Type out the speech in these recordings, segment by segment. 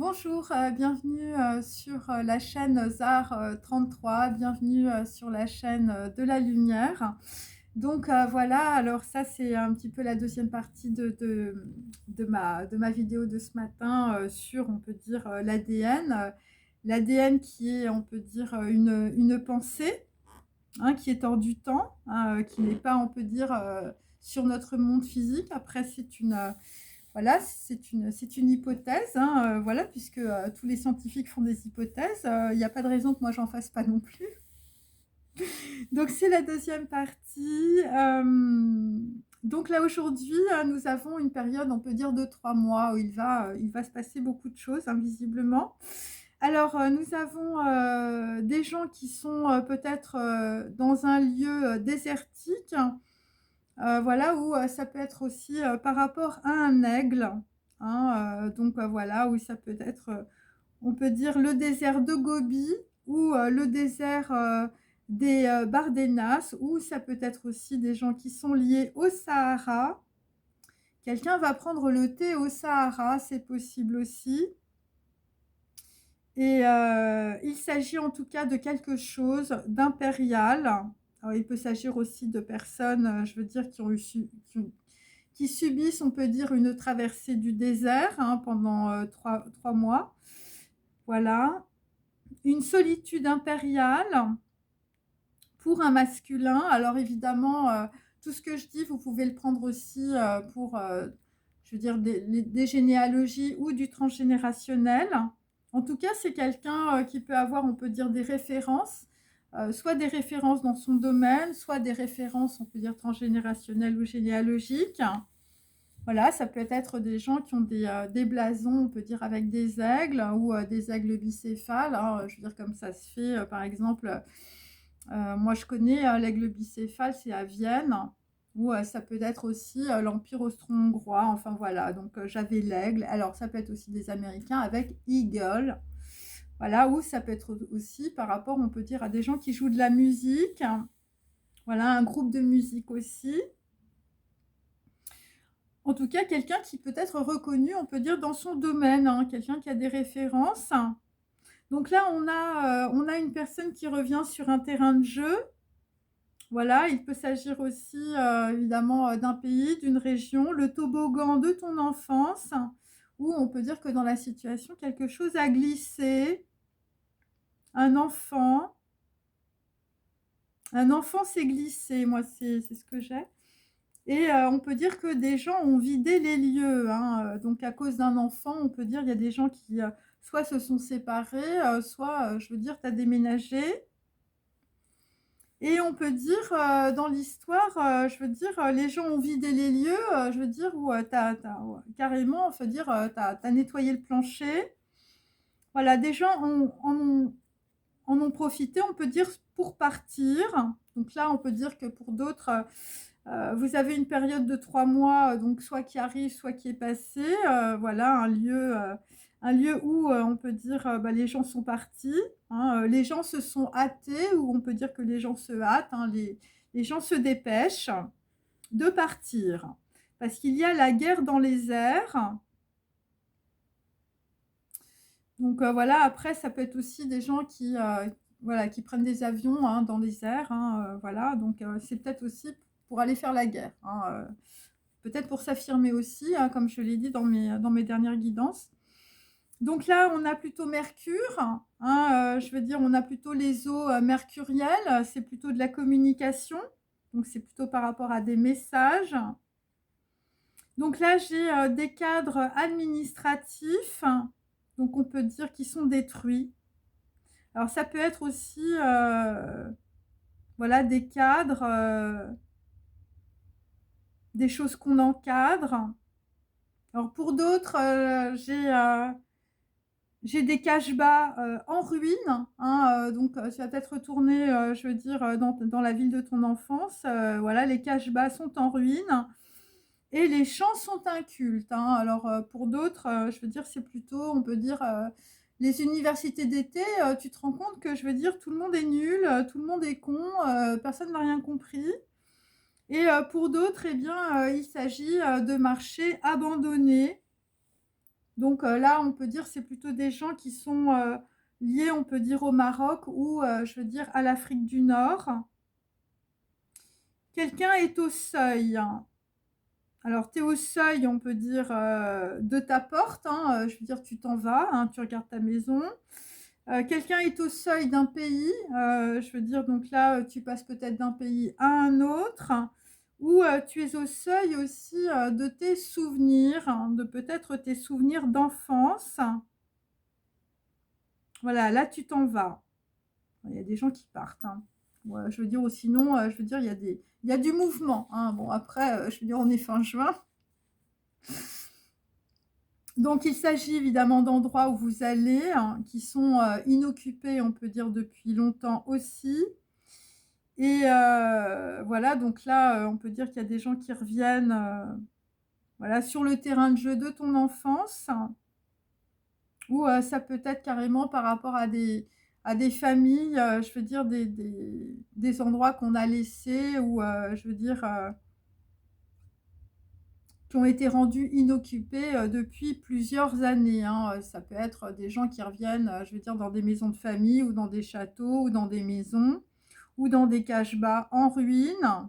Bonjour, bienvenue sur la chaîne ZAR 33, bienvenue sur la chaîne de la lumière. Donc voilà, alors ça c'est un petit peu la deuxième partie de ma vidéo de ce matin sur, on peut dire, l'ADN. L'ADN qui est, on peut dire, une pensée, hein, qui est hors du temps, hein, qui n'est pas, on peut dire, sur notre monde physique. Après, c'est une, voilà, c'est une hypothèse, hein, voilà, puisque tous les scientifiques font des hypothèses. Il n'y a pas de raison que moi j'en fasse pas non plus. Donc c'est la deuxième partie. Donc là aujourd'hui, nous avons une période, on peut dire de 3 mois, où il va se passer beaucoup de choses, hein, visiblement. Alors nous avons des gens qui sont peut-être dans un lieu désertique, voilà, ou ça peut être aussi par rapport à un aigle, hein, donc voilà, où ça peut être, on peut dire, le désert de Gobi ou le désert des Bardenas, ou ça peut être aussi des gens qui sont liés au Sahara. Quelqu'un va prendre le thé au Sahara, c'est possible aussi. Et il s'agit en tout cas de quelque chose d'impérial. Alors, il peut s'agir aussi de personnes, je veux dire, qui subissent, on peut dire, une traversée du désert, hein, pendant 3 mois. Voilà. Une solitude impériale pour un masculin. Alors évidemment, tout ce que je dis, vous pouvez le prendre aussi pour, je veux dire, des généalogies ou du transgénérationnel. En tout cas, c'est quelqu'un qui peut avoir, on peut dire, des références, soit des références dans son domaine, soit des références, on peut dire, transgénérationnelles ou généalogiques. Voilà, ça peut être des gens qui ont des blasons, on peut dire, avec des aigles ou des aigles bicéphales, hein, je veux dire, comme ça se fait, par exemple, moi je connais l'aigle bicéphale, c'est à Vienne, ou ça peut être aussi l'Empire austro-hongrois, enfin voilà, donc j'avais l'aigle, alors ça peut être aussi des Américains avec eagle, voilà, ou ça peut être aussi par rapport, on peut dire, à des gens qui jouent de la musique, voilà, un groupe de musique aussi. En tout cas, quelqu'un qui peut être reconnu, on peut dire, dans son domaine, hein, quelqu'un qui a des références. Donc là, on a une personne qui revient sur un terrain de jeu. Voilà, il peut s'agir aussi évidemment d'un pays, d'une région, le toboggan de ton enfance, où on peut dire que dans la situation, quelque chose a glissé, un enfant, un enfant s'est glissé, moi c'est ce que j'ai. Et on peut dire que des gens ont vidé les lieux, hein, donc à cause d'un enfant, on peut dire il y a des gens qui soit se sont séparés, soit, je veux dire, tu as déménagé. Et on peut dire, dans l'histoire, je veux dire, les gens ont vidé les lieux, je veux dire, où tu as ouais, carrément, faut dire, tu as nettoyé le plancher. Voilà, des gens en ont profité, on peut dire, pour partir. Donc là, on peut dire que pour d'autres, vous avez une période de 3 mois, donc soit qui arrive, soit qui est passé. Voilà, un lieu où on peut dire bah, les gens sont partis, hein, les gens se sont hâtés, ou on peut dire que les gens se hâtent, hein, les gens se dépêchent de partir. Parce qu'il y a la guerre dans les airs. Donc voilà, après, ça peut être aussi des gens voilà, qui prennent des avions, hein, dans les airs, hein, voilà, donc c'est peut-être aussi pour aller faire la guerre, hein, peut-être pour s'affirmer aussi, hein, comme je l'ai dit dans mes dernières guidances. Donc là, on a plutôt Mercure, hein, je veux dire, on a plutôt les eaux mercurielles, c'est plutôt de la communication, donc c'est plutôt par rapport à des messages. Donc là, j'ai des cadres administratifs, donc on peut dire qu'ils sont détruits. Alors ça peut être aussi voilà, des cadres, des choses qu'on encadre. Alors pour d'autres, j'ai des cache-bas en ruine, hein, donc ça va peut-être retourner, je veux dire, dans la ville de ton enfance. Voilà, les cache-bas sont en ruine et les champs sont incultes, hein. Alors pour d'autres, je veux dire, c'est plutôt, on peut dire, les universités d'été, tu te rends compte que, je veux dire, tout le monde est nul, tout le monde est con, personne n'a rien compris. Et pour d'autres, eh bien, il s'agit de marchés abandonnés. Donc là, on peut dire c'est plutôt des gens qui sont liés, on peut dire, au Maroc ou, je veux dire, à l'Afrique du Nord. Quelqu'un est au seuil. Alors, tu es au seuil, on peut dire, de ta porte, hein, je veux dire, tu t'en vas, hein, tu regardes ta maison. Quelqu'un est au seuil d'un pays, je veux dire, donc là, tu passes peut-être d'un pays à un autre, ou tu es au seuil aussi de tes souvenirs, hein, de peut-être tes souvenirs d'enfance. Voilà, là, tu t'en vas. Il y a des gens qui partent, hein. Ouais, je veux dire, ou sinon, je veux dire, il y a du mouvement, hein. Bon, après, je veux dire, on est fin juin. Donc, il s'agit évidemment d'endroits où vous allez, hein, qui sont inoccupés, on peut dire, depuis longtemps aussi. Et voilà, donc là, on peut dire qu'il y a des gens qui reviennent voilà, sur le terrain de jeu de ton enfance, ou ça peut être carrément par rapport à des familles, je veux dire, des endroits qu'on a laissés, ou je veux dire, qui ont été rendus inoccupés depuis plusieurs années, hein. Ça peut être des gens qui reviennent, je veux dire, dans des maisons de famille, ou dans des châteaux, ou dans des maisons, ou dans des cache-bas en ruine.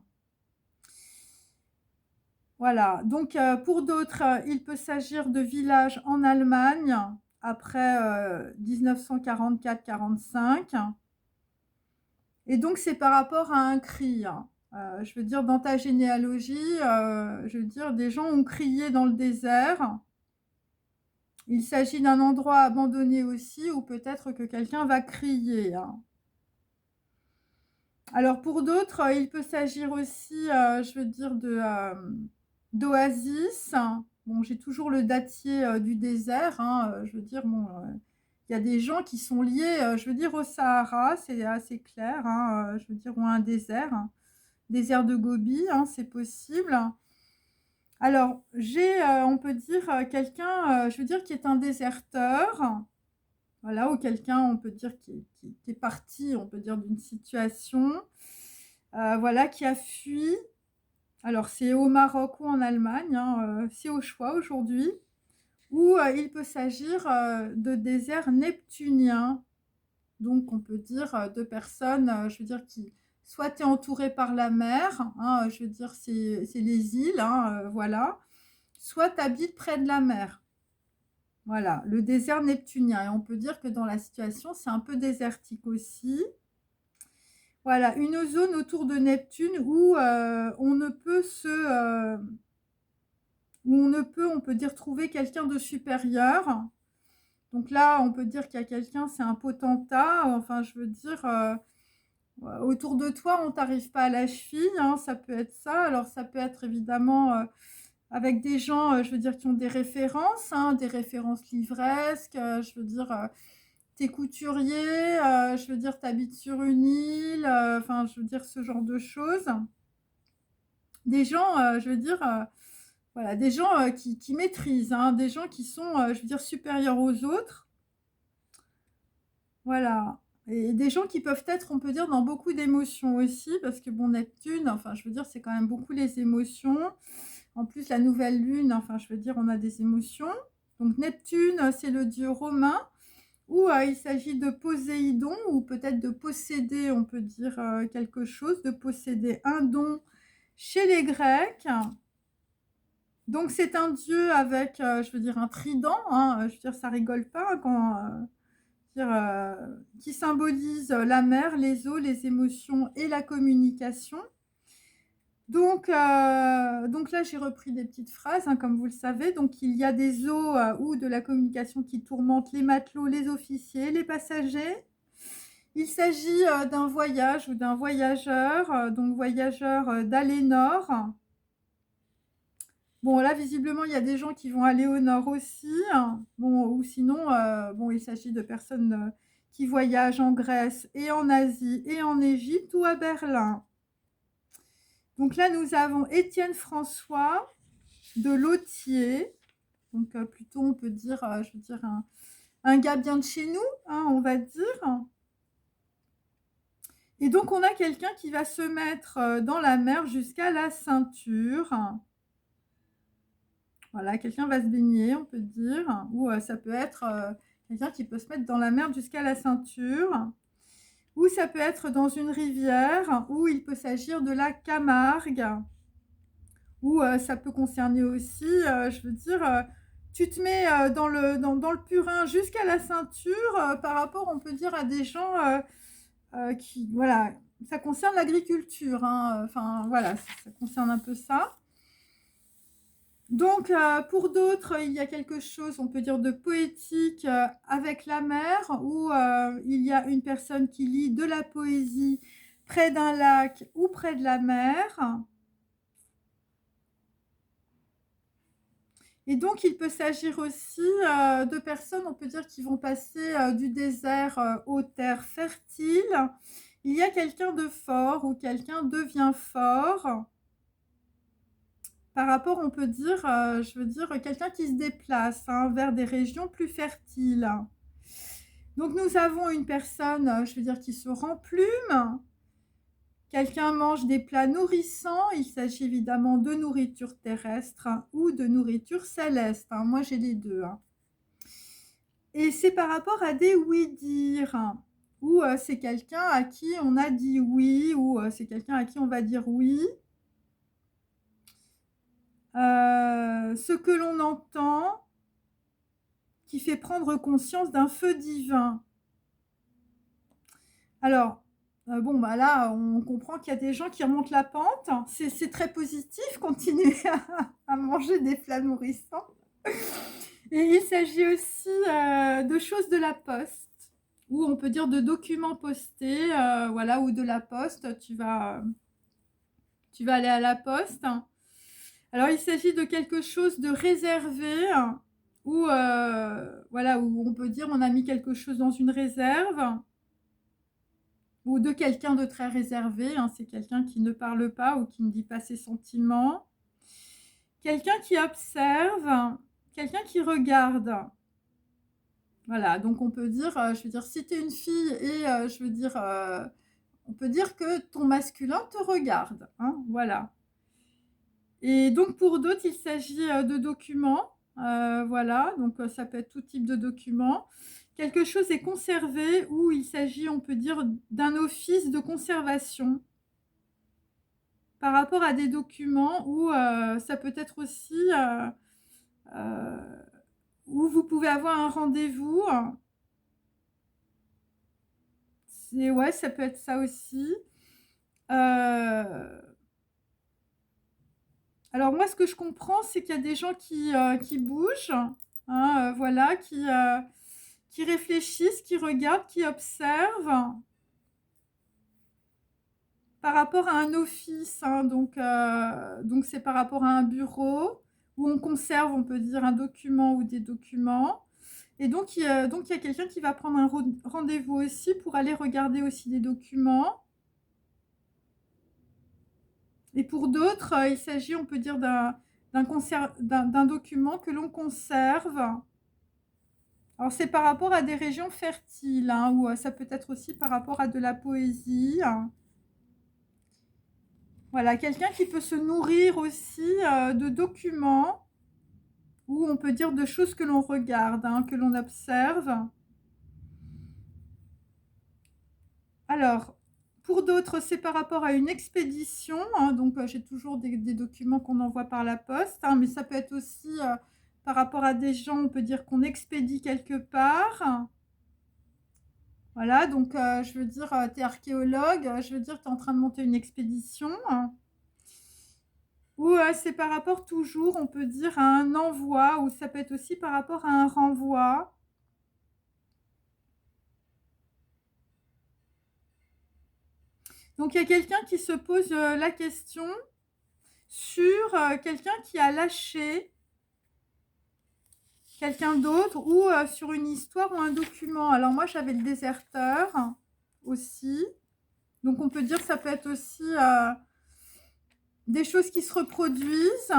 Voilà, donc pour d'autres, il peut s'agir de villages en Allemagne après 1944-45. Et donc c'est par rapport à un cri, hein. Je veux dire, dans ta généalogie, je veux dire, des gens ont crié dans le désert. Il s'agit d'un endroit abandonné aussi, où peut-être que quelqu'un va crier, hein. Alors pour d'autres, il peut s'agir aussi, je veux dire, d'oasis. Bon, j'ai toujours le dattier du désert, hein, je veux dire, bon, il y a des gens qui sont liés, je veux dire, au Sahara, c'est assez clair, hein, je veux dire, ou à un désert, hein, désert de Gobi, hein, c'est possible. Alors, j'ai, on peut dire, quelqu'un, je veux dire, qui est un déserteur, voilà, ou quelqu'un, on peut dire, qui est parti, on peut dire, d'une situation, voilà, qui a fui. Alors, c'est au Maroc ou en Allemagne, hein, c'est au choix aujourd'hui. Ou il peut s'agir de désert neptunien. Donc, on peut dire de personnes, je veux dire, qui soit tu es entouré par la mer, hein, je veux dire, c'est les îles, hein, voilà, soit tu habites près de la mer. Voilà, le désert neptunien. Et on peut dire que dans la situation, c'est un peu désertique aussi. Voilà, une zone autour de Neptune où on ne peut où on peut dire, trouver quelqu'un de supérieur. Donc là, on peut dire qu'il y a quelqu'un, c'est un potentat. Enfin, je veux dire, autour de toi, on t'arrive pas à la cheville, hein, ça peut être ça. Alors, ça peut être évidemment avec des gens, je veux dire, qui ont des références, hein, des références livresques. Je veux dire, t'es couturier, je veux dire, t'habites sur une île. Enfin, je veux dire, ce genre de choses. Des gens, je veux dire, voilà, des gens qui maîtrisent, hein, des gens qui sont, je veux dire, supérieurs aux autres. Voilà. Et des gens qui peuvent être, on peut dire, dans beaucoup d'émotions aussi, parce que bon, Neptune, enfin, je veux dire, c'est quand même beaucoup les émotions. En plus, la nouvelle lune, enfin, je veux dire, on a des émotions. Donc, Neptune, c'est le dieu romain, où il s'agit de Poséidon, ou peut-être de posséder, on peut dire, quelque chose, de posséder un don chez les Grecs. Donc, c'est un dieu avec, je veux dire, un trident, hein, je veux dire, ça rigole pas quand, qui symbolise la mer, les eaux, les émotions et la communication. Donc là, j'ai repris des petites phrases, hein, comme vous le savez. Donc, il y a des eaux ou de la communication qui tourmentent les matelots, les officiers, les passagers. Il s'agit d'un voyage ou d'un voyageur, donc voyageur d'Alénor. Bon, là, visiblement, il y a des gens qui vont aller au nord aussi, hein. Bon, ou sinon, bon, il s'agit de personnes qui voyagent en Grèce et en Asie et en Égypte ou à Berlin. Donc là, nous avons Étienne François de Lautier. Donc plutôt, on peut dire, je veux dire, un gars bien de chez nous, hein, on va dire. Et donc, on a quelqu'un qui va se mettre dans la mer jusqu'à la ceinture. Voilà, quelqu'un va se baigner, on peut dire, ou ça peut être quelqu'un qui peut se mettre dans la mer jusqu'à la ceinture, ou ça peut être dans une rivière, ou il peut s'agir de la Camargue, ou ça peut concerner aussi, je veux dire, tu te mets dans le purin jusqu'à la ceinture par rapport, on peut dire, à des gens qui, voilà, ça concerne l'agriculture, hein, enfin voilà, ça concerne un peu ça. Donc, pour d'autres, il y a quelque chose, on peut dire, de poétique avec la mer, où il y a une personne qui lit de la poésie près d'un lac ou près de la mer. Et donc, il peut s'agir aussi de personnes, on peut dire, qui vont passer du désert aux terres fertiles. Il y a quelqu'un de fort ou quelqu'un devient fort. Par rapport, on peut dire, je veux dire, quelqu'un qui se déplace hein, vers des régions plus fertiles. Donc, nous avons une personne, je veux dire, qui se remplume. Quelqu'un mange des plats nourrissants. Il s'agit évidemment de nourriture terrestre hein, ou de nourriture céleste. Hein. Moi, j'ai les deux. Hein. Et c'est par rapport à des oui-dire. Hein, ou c'est quelqu'un à qui on a dit oui, ou c'est quelqu'un à qui on va dire oui. Ce que l'on entend qui fait prendre conscience d'un feu divin. Alors, bon, bah là, on comprend qu'il y a des gens qui remontent la pente. C'est très positif, continuer à manger des plats nourrissants. Et il s'agit aussi de choses de la poste, ou on peut dire de documents postés, voilà, ou de la poste. Tu vas aller à la poste. Alors, il s'agit de quelque chose de réservé, où, voilà, où on peut dire on a mis quelque chose dans une réserve, ou de quelqu'un de très réservé, hein, c'est quelqu'un qui ne parle pas ou qui ne dit pas ses sentiments. Quelqu'un qui observe, quelqu'un qui regarde. Voilà, donc on peut dire, je veux dire, si tu es une fille et je veux dire, on peut dire que ton masculin te regarde, hein, voilà. Et donc pour d'autres, il s'agit de documents, voilà, donc ça peut être tout type de documents. Quelque chose est conservé ou il s'agit, on peut dire, d'un office de conservation par rapport à des documents ou ça peut être aussi où vous pouvez avoir un rendez-vous. Ouais, ça peut être ça aussi. Alors moi, ce que je comprends, c'est qu'il y a des gens qui bougent, hein, voilà, qui réfléchissent, qui regardent, qui observent par rapport à un office. Hein, donc c'est par rapport à un bureau où on conserve, on peut dire, un document ou des documents. Et donc il y a quelqu'un qui va prendre un rendez-vous aussi pour aller regarder aussi des documents. Et pour d'autres, il s'agit, on peut dire, d'un document que l'on conserve. Alors, c'est par rapport à des régions fertiles, hein, ou ça peut être aussi par rapport à de la poésie. Voilà, quelqu'un qui peut se nourrir aussi de documents, ou on peut dire de choses que l'on regarde, hein, que l'on observe. Alors, pour d'autres, c'est par rapport à une expédition. Hein, donc, j'ai toujours des documents qu'on envoie par la poste. Hein, mais ça peut être aussi par rapport à des gens, on peut dire qu'on expédie quelque part. Voilà, donc je veux dire, tu es archéologue, je veux dire, tu es en train de monter une expédition. Hein, ou c'est par rapport toujours, on peut dire, à un envoi, ou ça peut être aussi par rapport à un renvoi. Donc, il y a quelqu'un qui se pose la question sur quelqu'un qui a lâché quelqu'un d'autre ou sur une histoire ou un document. Alors moi, j'avais le déserteur aussi. Donc on peut dire que ça peut être aussi des choses qui se reproduisent.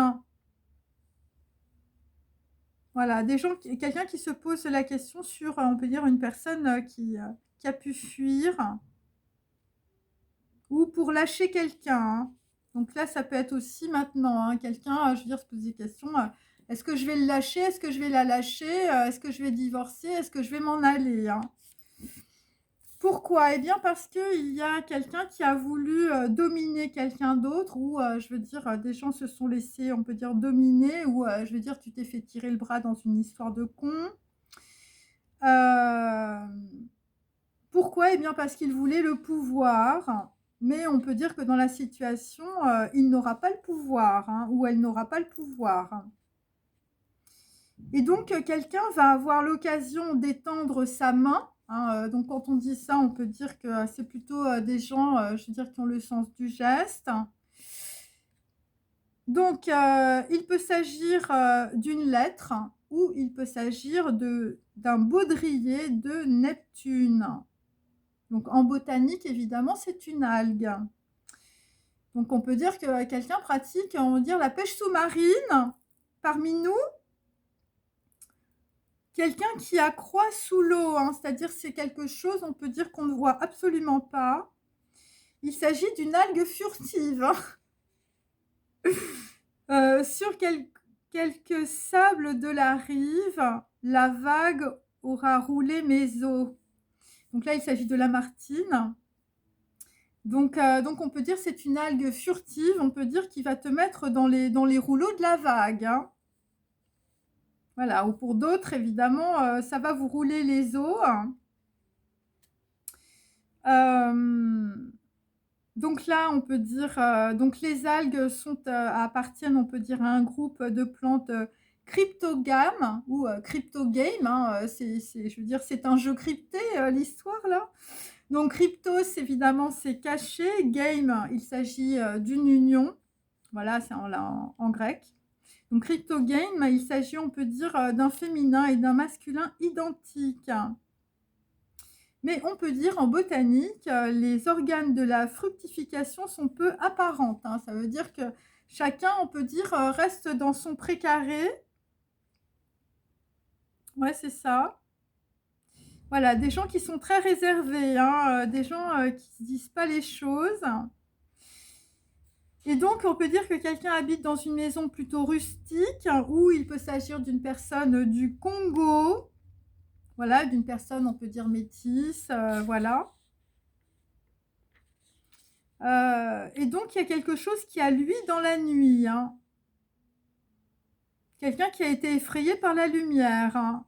Voilà, quelqu'un qui se pose la question sur, on peut dire, une personne qui a pu fuir ou pour lâcher quelqu'un. Hein. Donc là, ça peut être aussi maintenant, hein, quelqu'un, je veux dire, se poser des questions. Est-ce que je vais le lâcher? Est-ce que je vais la lâcher? Est-ce que je vais divorcer? Est-ce que je vais m'en aller, hein? Pourquoi? Eh bien parce qu'il y a quelqu'un qui a voulu dominer quelqu'un d'autre ou je veux dire des gens se sont laissés, on peut dire, dominer ou je veux dire tu t'es fait tirer le bras dans une histoire de con. Pourquoi? Eh bien parce qu'il voulait le pouvoir, mais on peut dire que dans la situation, il n'aura pas le pouvoir, hein, ou elle n'aura pas le pouvoir. Et donc quelqu'un va avoir l'occasion d'étendre sa main, hein, donc quand on dit ça, on peut dire que c'est plutôt des gens, je veux dire, qui ont le sens du geste. Donc il peut s'agir d'une lettre ou il peut s'agir d'un baudrier de Neptune. Donc en botanique, évidemment, c'est une algue. Donc on peut dire que quelqu'un pratique, on va dire, la pêche sous-marine parmi nous. Quelqu'un qui accroît sous l'eau, hein, c'est-à-dire c'est quelque chose, on peut dire qu'on ne voit absolument pas. Il s'agit d'une algue furtive. Sur quelques sables de la rive, la vague aura roulé mes os. Donc là, il s'agit de la martine. Donc on peut dire c'est une algue furtive, on peut dire qu'il va te mettre dans les rouleaux de la vague, hein. Voilà, ou pour d'autres, évidemment, ça va vous rouler les os. Donc là, on peut dire, donc les algues appartiennent, on peut dire, à un groupe de plantes cryptogames ou cryptogame, hein, je veux dire, c'est un jeu crypté, l'histoire là. Donc cryptos, évidemment, c'est caché. Game, il s'agit d'une union. Voilà, c'est en grec. Donc cryptogame, il s'agit, on peut dire, d'un féminin et d'un masculin identiques. Mais on peut dire en botanique, les organes de la fructification sont peu apparentes, hein. Ça veut dire que chacun, on peut dire, reste dans son précaré. Ouais, c'est ça. Voilà, des gens qui sont très réservés, hein, des gens qui ne disent pas les choses. Et donc, on peut dire que quelqu'un habite dans une maison plutôt rustique, ou il peut s'agir d'une personne du Congo, voilà, d'une personne, on peut dire métisse, voilà. Et donc, il y a quelque chose qui a lui dans la nuit, hein. Quelqu'un qui a été effrayé par la lumière, hein.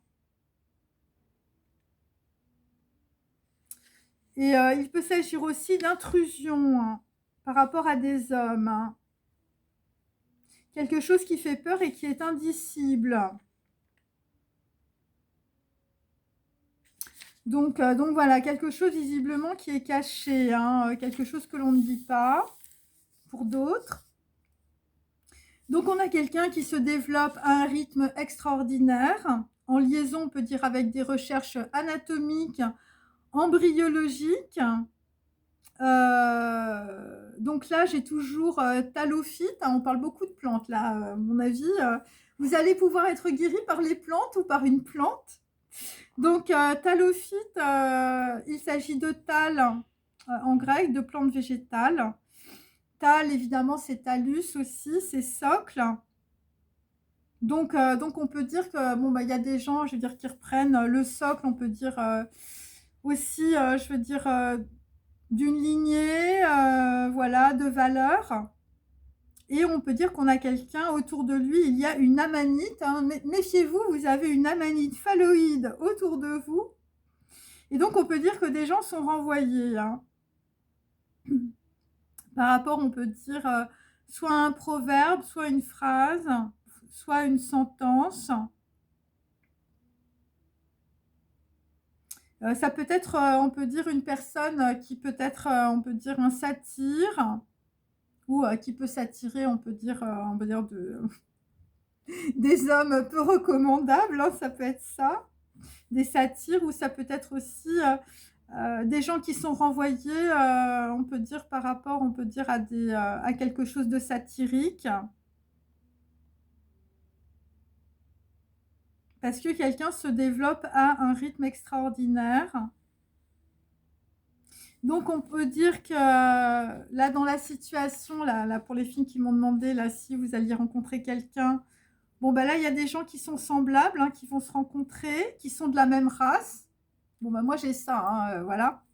Et il peut s'agir aussi d'intrusion, hein, par rapport à des hommes, hein. Quelque chose qui fait peur et qui est indicible. Donc voilà, quelque chose visiblement qui est caché, hein, quelque chose que l'on ne dit pas pour d'autres. Donc on a quelqu'un qui se développe à un rythme extraordinaire, en liaison, on peut dire, avec des recherches anatomiques, embryologiques. Donc là, j'ai toujours Talophyte, hein, on parle beaucoup de plantes là, à mon avis. Vous allez pouvoir être guéri par les plantes ou par une plante. Donc Talophyte, il s'agit de tal en grec, de plantes végétales. Tal, évidemment, c'est talus aussi, c'est socle. Donc on peut dire que bon, bah, y a des gens, je veux dire, qui reprennent le socle, on peut dire aussi, je veux dire, d'une lignée, voilà, de valeurs. Et on peut dire qu'on a quelqu'un autour de lui, il y a une amanite, hein. Méfiez-vous, vous avez une amanite phalloïde autour de vous. Et donc on peut dire que des gens sont renvoyés, hein. Par rapport, on peut dire, soit un proverbe, soit une phrase, soit une sentence. Ça peut être, on peut dire, une personne qui peut être, on peut dire, un satyre, ou qui peut s'attirer, on peut dire, des hommes peu recommandables, hein, ça peut être ça, des satyres, ou ça peut être aussi des gens qui sont renvoyés, on peut dire, par rapport, on peut dire, à quelque chose de satirique. Parce que quelqu'un se développe à un rythme extraordinaire. Donc on peut dire que là, dans la situation, là pour les filles qui m'ont demandé là, si vous alliez rencontrer quelqu'un Bon, ben là, il y a des gens qui sont semblables, hein, qui vont se rencontrer, qui sont de la même race. Bon, ben moi, j'ai ça, hein, voilà.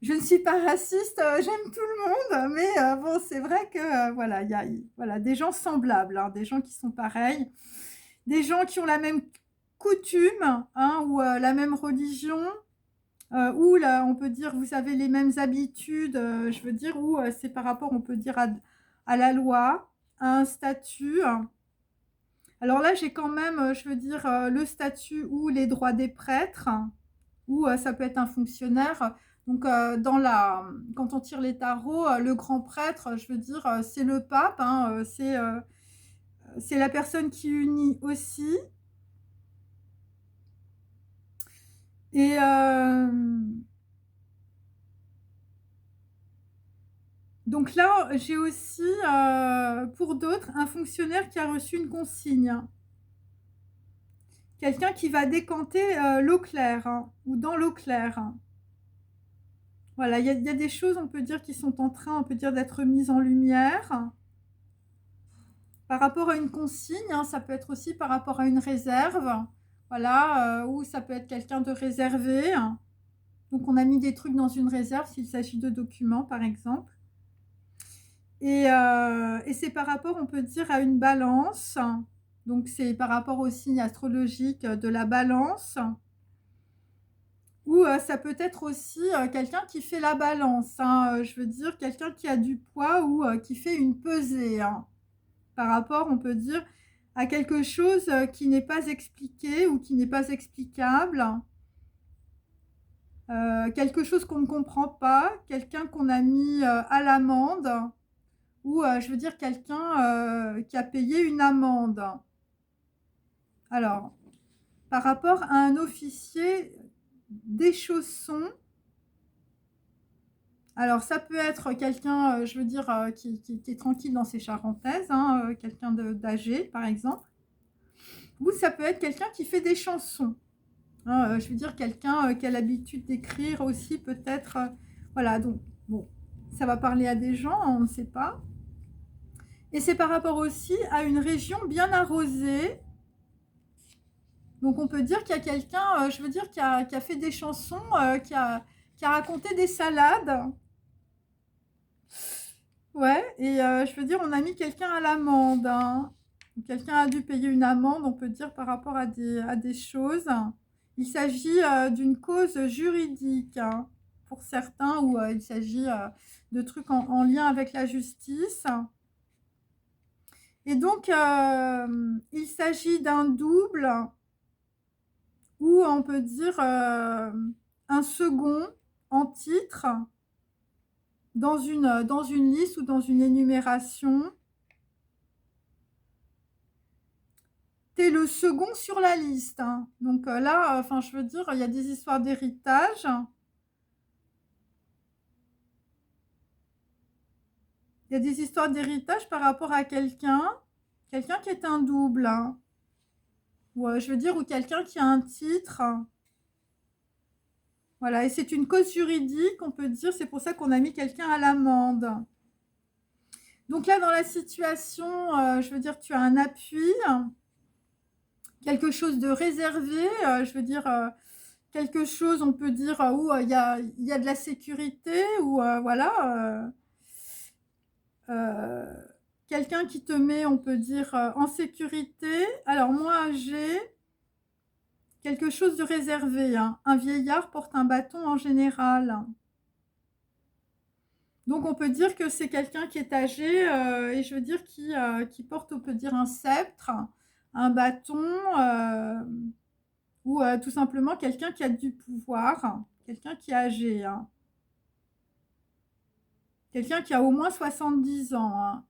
Je ne suis pas raciste, j'aime tout le monde, mais bon, c'est vrai que, voilà, il y a voilà, des gens semblables, hein, des gens qui sont pareils, des gens qui ont la même coutume, hein, ou la même religion, ou là, on peut dire, vous avez les mêmes habitudes, je veux dire, ou c'est par rapport, on peut dire, à la loi, à un statut. Alors là, j'ai quand même, je veux dire, le statut ou les droits des prêtres, ou ça peut être un fonctionnaire. Donc, quand on tire les tarots, le grand prêtre, je veux dire, c'est le pape, hein, c'est la personne qui unit aussi. Et donc là, j'ai aussi, pour d'autres, un fonctionnaire qui a reçu une consigne. Quelqu'un qui va décanter l'eau claire, hein, ou dans l'eau claire. Voilà, il y a des choses, on peut dire, qui sont en train, on peut dire, d'être mises en lumière. Par rapport à une consigne, hein, ça peut être aussi par rapport à une réserve. Voilà, ou ça peut être quelqu'un de réservé. Donc, on a mis des trucs dans une réserve s'il s'agit de documents, par exemple. Et c'est par rapport, on peut dire, à une balance. Donc, c'est par rapport au signe astrologique de la balance. Ou ça peut être aussi quelqu'un qui fait la balance, hein, je veux dire quelqu'un qui a du poids ou qui fait une pesée, hein, par rapport, on peut dire, à quelque chose qui n'est pas expliqué ou qui n'est pas explicable, quelque chose qu'on ne comprend pas, quelqu'un qu'on a mis à l'amende, ou je veux dire quelqu'un qui a payé une amende. Alors, par rapport à un officier des chaussons, alors ça peut être quelqu'un, je veux dire, qui est tranquille dans ses charentaises, hein, quelqu'un d'âgé, par exemple. Ou ça peut être quelqu'un qui fait des chansons. Hein, je veux dire, quelqu'un qui a l'habitude d'écrire aussi, peut-être. Voilà, donc, bon, ça va parler à des gens, on ne sait pas. Et c'est par rapport aussi à une région bien arrosée. Donc on peut dire qu'il y a quelqu'un, je veux dire, qui a fait des chansons, qui a raconté des salades. Ouais, et je veux dire, on a mis quelqu'un à l'amende, hein. Quelqu'un a dû payer une amende, on peut dire, par rapport à des choses. Il s'agit d'une cause juridique, hein, pour certains, ou il s'agit de trucs en lien avec la justice. Et donc, il s'agit d'un double, ou on peut dire un second en titre, dans une liste ou dans une énumération. T'es le second sur la liste, hein. Donc là, enfin, je veux dire, il y a des histoires d'héritage. Il y a des histoires d'héritage par rapport à quelqu'un qui est un double, hein. Ou je veux dire, ou quelqu'un qui a un titre. Voilà, et c'est une cause juridique, on peut dire, c'est pour ça qu'on a mis quelqu'un à l'amende. Donc là, dans la situation, je veux dire, tu as un appui, quelque chose de réservé, je veux dire, quelque chose, on peut dire, où il y a de la sécurité, ou voilà, quelqu'un qui te met, on peut dire, en sécurité. Alors moi, j'ai quelque chose de réservé, hein. Un vieillard porte un bâton en général. Donc on peut dire que c'est quelqu'un qui est âgé, et je veux dire qui porte, on peut dire, un sceptre, un bâton, ou tout simplement quelqu'un qui a du pouvoir, quelqu'un qui est âgé, hein. Quelqu'un qui a au moins 70 ans, hein.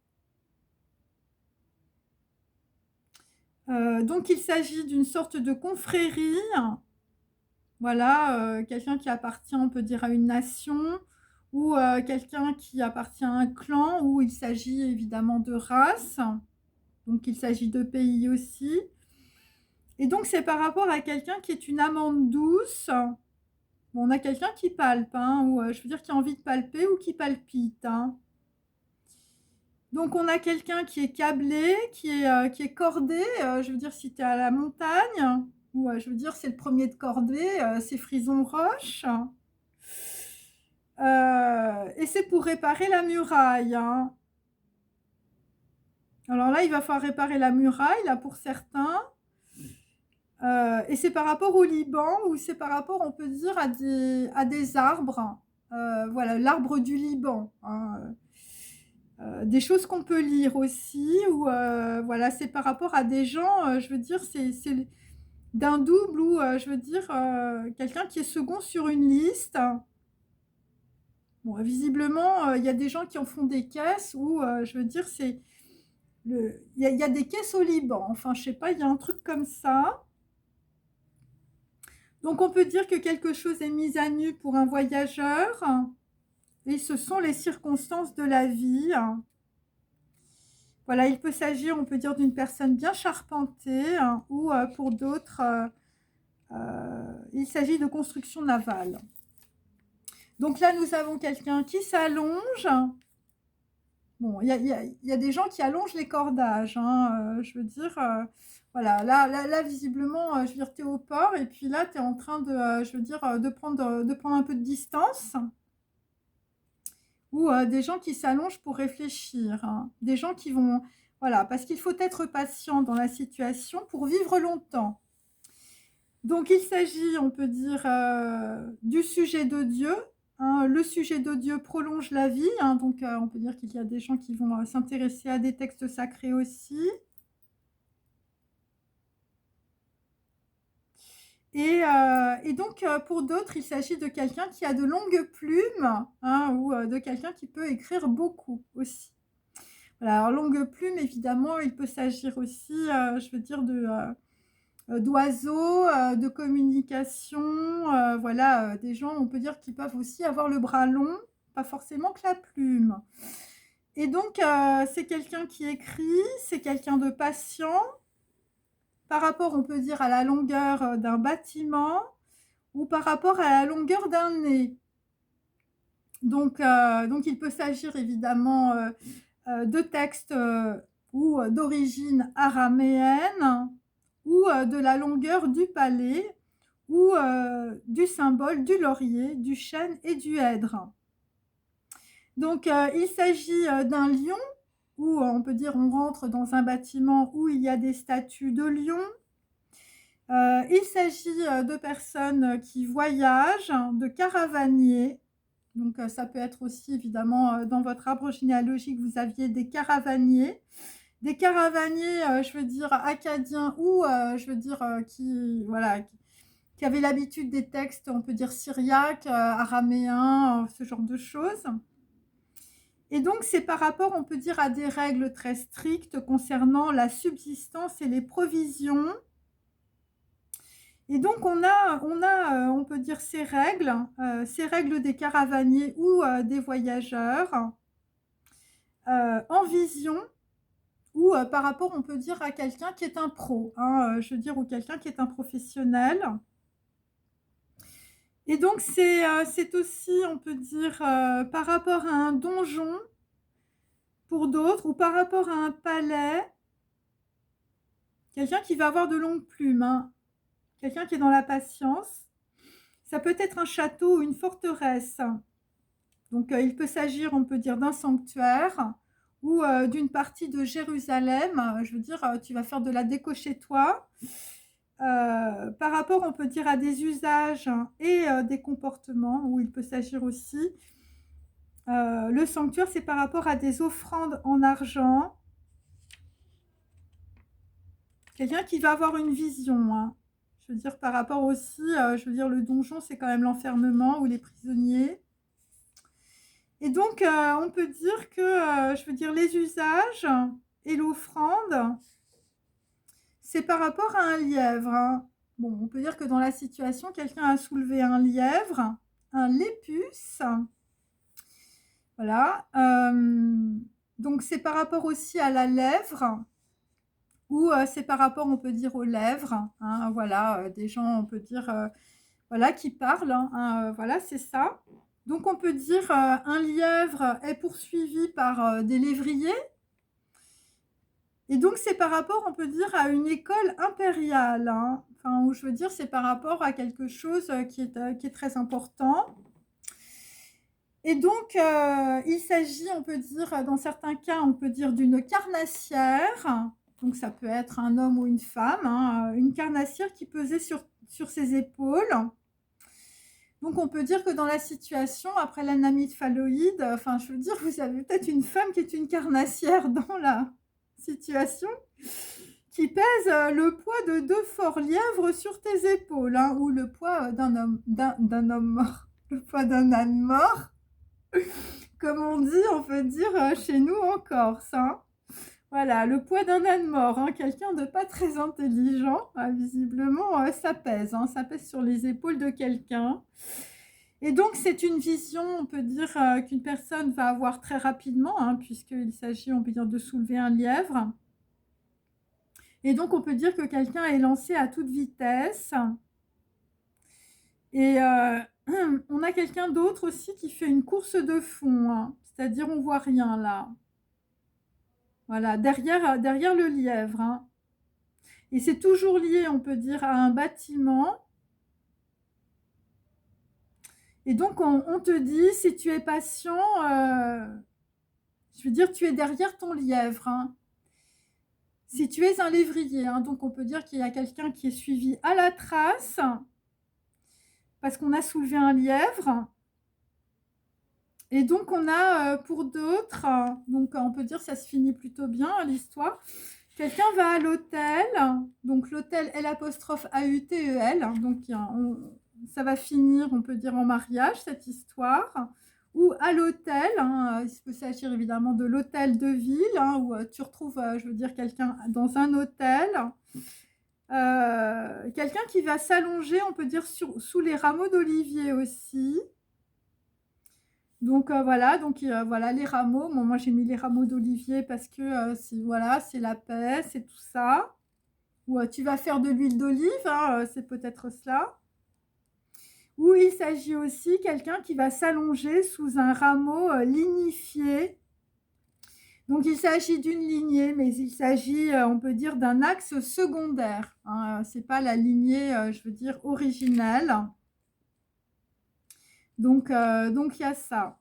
Donc il s'agit d'une sorte de confrérie, voilà, quelqu'un qui appartient, on peut dire, à une nation, ou quelqu'un qui appartient à un clan, où il s'agit évidemment de race, donc il s'agit de pays aussi. Et donc c'est par rapport à quelqu'un qui est une amande douce. Bon, on a quelqu'un qui palpe, hein, ou je veux dire qui a envie de palper ou qui palpite, hein. Donc on a quelqu'un qui est câblé, qui est cordé, je veux dire si tu es à la montagne ou je veux dire c'est le premier de cordée, c'est Frison Roche. Et c'est pour réparer la muraille, hein. Alors là, il va falloir réparer la muraille, là, pour certains. Et c'est par rapport au Liban ou c'est par rapport, on peut dire, à des arbres. Voilà, l'arbre du Liban, hein. Des choses qu'on peut lire aussi, ou voilà, c'est par rapport à des gens, je veux dire, c'est d'un double ou je veux dire, quelqu'un qui est second sur une liste. Bon, visiblement, il y a des gens qui en font des caisses ou je veux dire, il y a des caisses au Liban. Enfin, je sais pas, il y a un truc comme ça. Donc, on peut dire que quelque chose est mis à nu pour un voyageur. Et ce sont les circonstances de la vie. Voilà, il peut s'agir, on peut dire, d'une personne bien charpentée ou pour d'autres, il s'agit de construction navale. Donc là, nous avons quelqu'un qui s'allonge. Bon, il y a des gens qui allongent les cordages, hein, je veux dire, voilà, là visiblement, je veux dire, tu es au port et puis là, tu es en train de, je veux dire, de prendre un peu de distance. Ou des gens qui s'allongent pour réfléchir, hein. Des gens qui vont, voilà, parce qu'il faut être patient dans la situation pour vivre longtemps. Donc il s'agit, on peut dire, du sujet de Dieu, hein. Le sujet de Dieu prolonge la vie, hein, donc on peut dire qu'il y a des gens qui vont s'intéresser à des textes sacrés aussi. Et donc, pour d'autres, il s'agit de quelqu'un qui a de longues plumes, hein, ou de quelqu'un qui peut écrire beaucoup aussi. Voilà, alors longue plume, évidemment, il peut s'agir aussi, je veux dire, d'oiseaux, de communication, voilà, des gens, on peut dire, qui peuvent aussi avoir le bras long, pas forcément que la plume. Et donc, c'est quelqu'un qui écrit, c'est quelqu'un de patient, par rapport, on peut dire, à la longueur d'un bâtiment ou par rapport à la longueur d'un nez. Donc il peut s'agir évidemment de textes ou d'origine araméenne ou de la longueur du palais ou du symbole du laurier, du chêne et du hèdre. Donc il s'agit d'un lion où on peut dire on rentre dans un bâtiment où il y a des statues de lions. Il s'agit de personnes qui voyagent, de caravaniers. Donc ça peut être aussi évidemment dans votre arbre généalogique, vous aviez des caravaniers. Des caravaniers, je veux dire acadiens ou je veux dire voilà, qui avaient l'habitude des textes, on peut dire syriaques, araméens, ce genre de choses. Et donc c'est par rapport, on peut dire, à des règles très strictes concernant la subsistance et les provisions. Et donc on peut dire ces règles des caravaniers ou des voyageurs en vision ou par rapport, on peut dire, à quelqu'un qui est un pro, hein, je veux dire, ou quelqu'un qui est un professionnel. Et donc c'est aussi, on peut dire, par rapport à un donjon pour d'autres ou par rapport à un palais, quelqu'un qui va avoir de longues plumes, hein, quelqu'un qui est dans la patience. Ça peut être un château ou une forteresse. Donc, il peut s'agir, on peut dire, d'un sanctuaire ou d'une partie de Jérusalem. Je veux dire, tu vas faire de la déco chez toi. Par rapport, on peut dire, à des usages et des comportements, où il peut s'agir aussi. Le sanctuaire, c'est par rapport à des offrandes en argent. Quelqu'un qui va avoir une vision, hein. Je veux dire, par rapport aussi, je veux dire, le donjon, c'est quand même l'enfermement ou les prisonniers. Et donc, on peut dire que, je veux dire, les usages et l'offrande, c'est par rapport à un lièvre, hein. Bon, on peut dire que dans la situation, quelqu'un a soulevé un lièvre, un lépus. Voilà. Donc, c'est par rapport aussi à la lèvre ou c'est par rapport, on peut dire, aux lèvres, hein, voilà, des gens, on peut dire, voilà, qui parlent, hein, voilà, c'est ça. Donc on peut dire un lièvre est poursuivi par des lévriers, Et donc, c'est par rapport, on peut dire, à une école impériale, hein. Enfin, où je veux dire, c'est par rapport à quelque chose qui est très important. Et donc, il s'agit, on peut dire, dans certains cas, on peut dire d'une carnassière. Donc, ça peut être un homme ou une femme, hein, une carnassière qui pesait sur ses épaules. Donc, on peut dire que dans la situation, après l'anamite phalloïde, enfin, je veux dire, vous avez peut-être une femme qui est une carnassière dans la situation, qui pèse le poids de 2 forts lièvres sur tes épaules, hein, ou le poids d'un homme mort, le poids d'un âne mort, comme on dit, on peut dire chez nous en Corse, hein. Voilà, le poids d'un âne mort, hein, quelqu'un de pas très intelligent, visiblement, ça pèse, hein, ça pèse sur les épaules de quelqu'un. Et donc, c'est une vision, on peut dire, qu'une personne va avoir très rapidement, hein, puisqu'il s'agit, on peut dire, de soulever un lièvre. Et donc, on peut dire que quelqu'un est lancé à toute vitesse. Et on a quelqu'un d'autre aussi qui fait une course de fond, hein, c'est-à-dire on voit rien là. Voilà, derrière le lièvre, hein. Et c'est toujours lié, on peut dire, à un bâtiment. Et donc, on te dit, si tu es patient, je veux dire, tu es derrière ton lièvre, hein. Si tu es un lévrier, hein, donc on peut dire qu'il y a quelqu'un qui est suivi à la trace, parce qu'on a soulevé un lièvre. Et donc, on a pour d'autres, donc on peut dire que ça se finit plutôt bien, l'histoire. Quelqu'un va à l'hôtel, donc l'hôtel L'AUTEL, donc ça va finir, on peut dire, en mariage, cette histoire. Ou à l'hôtel, hein, il peut s'agir évidemment de l'hôtel de ville, hein, où tu retrouves, je veux dire, quelqu'un dans un hôtel. Quelqu'un qui va s'allonger, on peut dire, sous les rameaux d'olivier aussi. Donc voilà, voilà les rameaux. Bon, moi j'ai mis les rameaux d'olivier parce que voilà, c'est la paix, c'est tout ça. Ou tu vas faire de l'huile d'olive, hein, c'est peut-être cela. Ou il s'agit aussi quelqu'un qui va s'allonger sous un rameau lignifié. Donc il s'agit d'une lignée, mais il s'agit, on peut dire, d'un axe secondaire, hein. C'est pas la lignée, je veux dire, originelle. Donc il y a ça.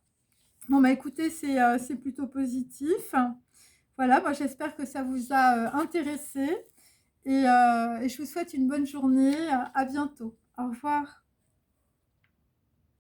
Bon, bah écoutez, c'est plutôt positif. Voilà, moi j'espère que ça vous a intéressé et je vous souhaite une bonne journée. À bientôt. Au revoir.